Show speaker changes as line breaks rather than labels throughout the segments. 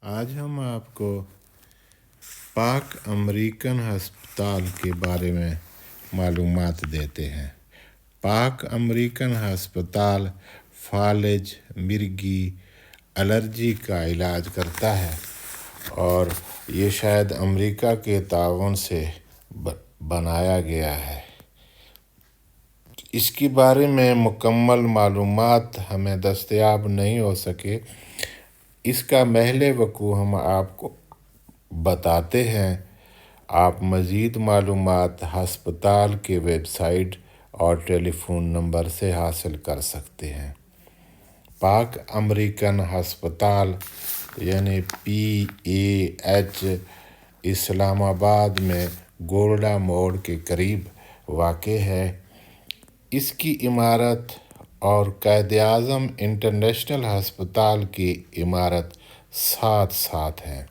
आज हम आपको पाक अमेरिकन हस्पताल के बारे में मालूमात देते हैं। पाक अमेरिकन हस्पताल फालिज, मिर्गी, एलर्जी का इलाज करता है और ये शायद अमेरिका के ताउन से बनाया गया है। इसके बारे में मुकम्मल मालूमात हमें दस्तयाब नहीं हो सके। इसका महल वक़ू हम आपको बताते हैं। आप मज़ीद मालूमात हस्पताल के वेबसाइट और टेलीफोन नंबर से हासिल कर सकते हैं। पाक अमेरिकन हस्पताल यानी PAH इस्लामाबाद में गोल्डा मोड़ के करीब वाक़े है। इसकी इमारत और कायद-ए-आज़म इंटरनेशनल हस्पताल की इमारत साथ साथ हैं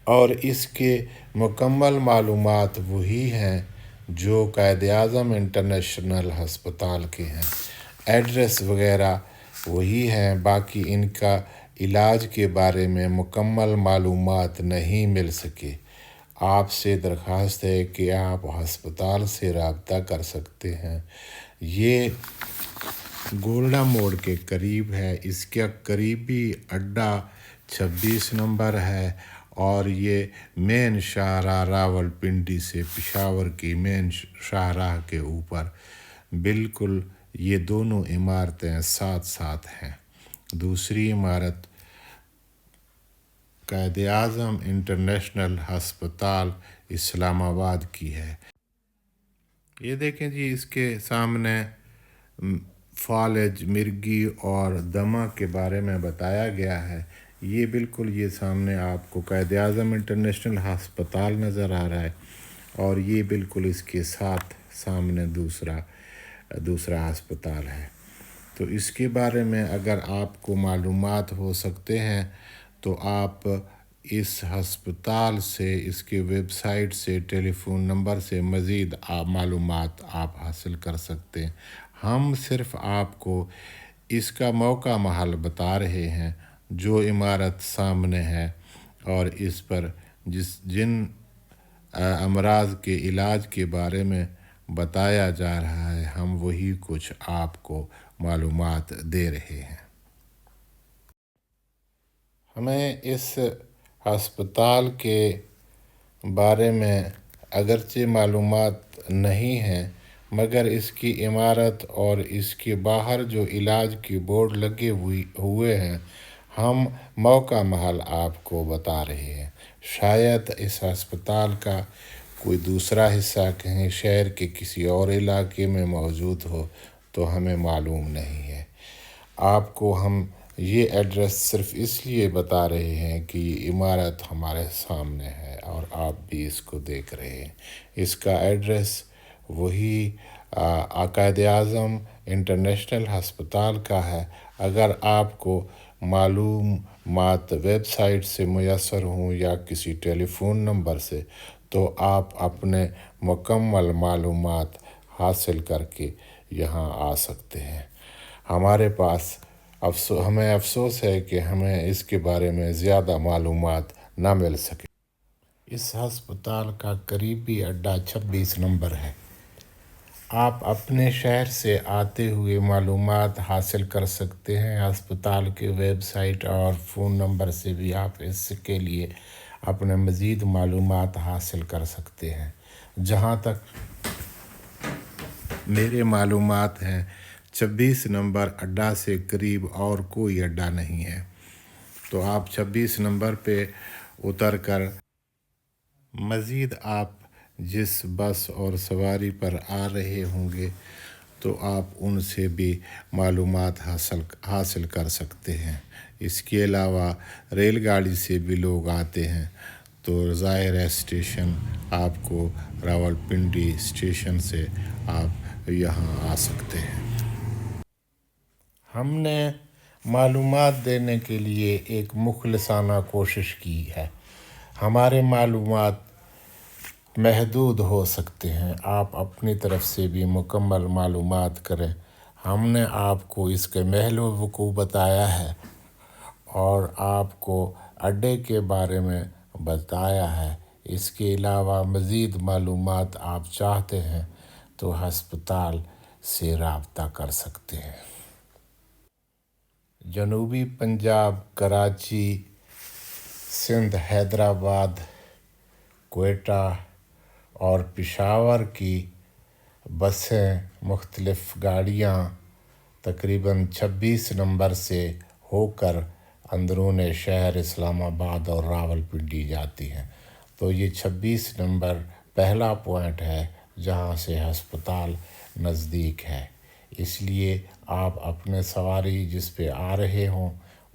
और इसके मुकम्मल मालूमात वही हैं जो कायद-ए-आज़म इंटरनेशनल हस्पताल के हैं। एड्रेस वगैरह वही हैं, बाकी इनका इलाज के बारे में मुकम्मल मालूमात नहीं मिल सके। आपसे दरख्वास्त है कि आप अस्पताल से रब्ता कर सकते हैं। ये गोल्डा मोड़ के करीब है। इसका करीबी अड्डा 26 नंबर है और ये मेन शाहराह रावलपिंडी से पेशावर की मेन शाहराह के ऊपर बिल्कुल ये दोनों इमारतें साथ साथ हैं। दूसरी इमारत कायद-ए-आज़म इंटरनेशनल हस्पताल इस्लामाबाद की है। ये देखें जी, इसके सामने फालिज, मिर्गी और दमा के बारे में बताया गया है। ये बिल्कुल ये सामने आपको कायद-ए-आज़म इंटरनेशनल हस्पताल नज़र आ रहा है और ये बिल्कुल इसके साथ सामने दूसरा हस्पताल है। तो इसके बारे में अगर आपको मालूमात हो सकते हैं तो आप इस हस्पताल से, इसके वेबसाइट से, टेलीफोन नंबर से मज़ीद मालूमात आप हासिल कर सकते हैं। हम सिर्फ़ आपको इसका मौका महल बता रहे हैं जो इमारत सामने है और इस पर जिन अमराज के इलाज के बारे में बताया जा रहा है, हम वही कुछ आपको मालूमात दे रहे हैं। हमें इस अस्पताल के बारे में अगरचे मालूमात नहीं हैं, मगर इसकी इमारत और इसके बाहर जो इलाज के बोर्ड लगे हुए हैं, हम मौका महल आपको बता रहे हैं। शायद इस अस्पताल का कोई दूसरा हिस्सा कहीं शहर के किसी और इलाके में मौजूद हो तो हमें मालूम नहीं है। आपको हम ये एड्रेस सिर्फ़ इसलिए बता रहे हैं कि ये इमारत हमारे सामने है और आप भी इसको देख रहे हैं। इसका एड्रेस वही कायद-ए-आज़म इंटरनेशनल हस्पताल का है। अगर आपको मालूमात वेबसाइट से मुयस्सर हों या किसी टेलीफोन नंबर से, तो आप अपने मुकम्मल मालूमात हासिल करके यहाँ आ सकते हैं। हमारे पास हमें अफसोस है कि हमें इसके बारे में ज़्यादा मालूमात ना मिल सके। इस हस्पताल का करीबी अड्डा 26 नंबर है। आप अपने शहर से आते हुए मालूमात हासिल कर सकते हैं। अस्पताल के वेबसाइट और फ़ोन नंबर से भी आप इसके लिए अपने मज़ीद मालूमात हासिल कर सकते हैं। जहाँ तक मेरे मालूमात हैं, 26 नंबर अड्डा से करीब और कोई अड्डा नहीं है। तो आप 26 नंबर पे उतर कर मज़ीद आप जिस बस और सवारी पर आ रहे होंगे तो आप उनसे भी मालूमात हासिल कर सकते हैं। इसके अलावा रेलगाड़ी से भी लोग आते हैं, तो ज़ाहिर है स्टेशन आपको रावलपिंडी स्टेशन से आप यहाँ आ सकते हैं। हमने मालूमात देने के लिए एक मुखलसाना कोशिश की है। हमारे मालूमात महदूद हो सकते हैं, आप अपनी तरफ से भी मुकम्मल मालूमात करें। हमने आपको इसके महल वक़ूअ बताया है اور آپ کو اڈے کے بارے میں بتایا ہے۔ اس کے علاوہ مزید معلومات آپ چاہتے ہیں تو ہسپتال سے رابطہ کر سکتے ہیں۔ جنوبی پنجاب، کراچی، سندھ، حیدرآباد، کوئٹہ اور پشاور کی بسیں مختلف گاڑیاں تقریباً 26 نمبر سے ہو کر اندرون شہر اسلام آباد اور راولپنڈی جاتی ہیں۔ تو یہ 26 نمبر پہلا پوائنٹ ہے جہاں سے ہسپتال نزدیک ہے۔ اس لیے آپ اپنے سواری جس پہ آ رہے ہوں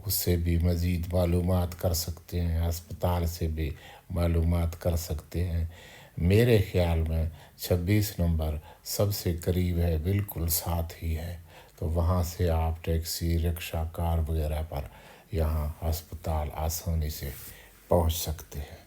اس سے بھی مزید معلومات کر سکتے ہیں، ہسپتال سے بھی معلومات کر سکتے ہیں۔ میرے خیال میں 26 نمبر سب سے قریب ہے، بالکل ساتھ ہی ہے، تو وہاں سے آپ ٹیکسی، رکشہ، کار وغیرہ پر یہاں ہسپتال آسانی سے پہنچ سکتے ہیں۔